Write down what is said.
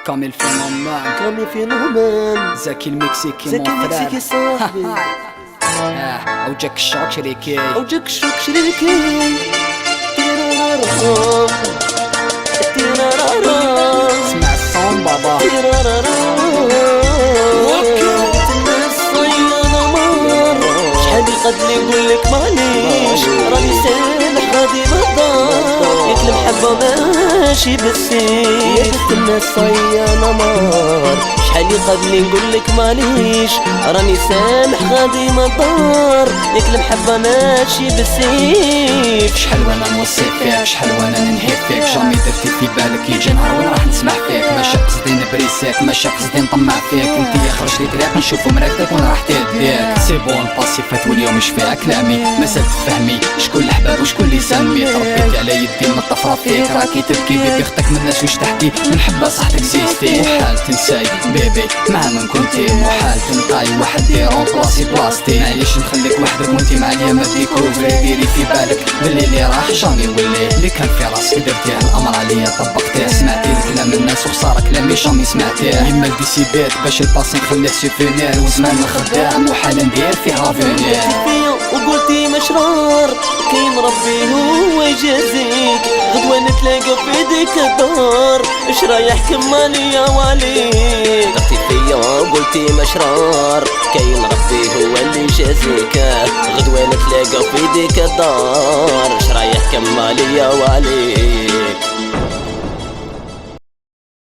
كامل فينومان كامل فينومان زكي المكسيكي زكي المكسيكي صاحبي او جاك الشوك شريكي او جاك الشوك شريكي تيرارارام تيرارارام اسمع الصوم بابا قد لي نقولك معليش راني سامح غادي مهضر ياك المحبة ماشي بالسيف يا بنت الناس صيانة مار شحال قد لي نقولك معليش راني سامح غادي مهضر ياك المحبة ماشي بالسيف شحال وانا نوصي فيك شحال وانا ننهي فيك جامي درتي في بالك يجي نهار وين راح نسمع فيك ماشي قصدي نبريسيك ماشي قصدي نطمع فيك انتي خرج لي طريق نشوفو مراكتك وانا راح تهديك سي بون باسي فات واليوم مش فيها كلامي مسال تفهمي شكون الحباب وشكون اللي سامي تربيت على يدي من الطفرة فيك راكي تبكي بيبي اختك من الناس واش تحكي نحبها صح تكزيستي محال تنساي بيبي مع من كنتي محال تنطاي واحد ديرون بلاصي بلاصتي معليش نخليك وحدك وانتي معايا ما ديكوفري ديري في بالك باللي اللي راح جامي ولي اللي كان في راسك درتيه الامر عليا طبقتيه سمعتي كلام الناس وخساره كلامي جامي سمعتيه يما ديسيديت باش الباسي نخليه سوفينير وزمان خدام وحالا ندير فيها فينير وقلتي مشرار كاين ربي هو يجازيك غدوة نتلاقى في يديك الدار اش رايح كمالي وعليك ضغطي فيا وقلتي مشرار كاين ربي هو اللي يجازيك غدوة نتلاقى في يديك الدار اش رايح كمالي وعليك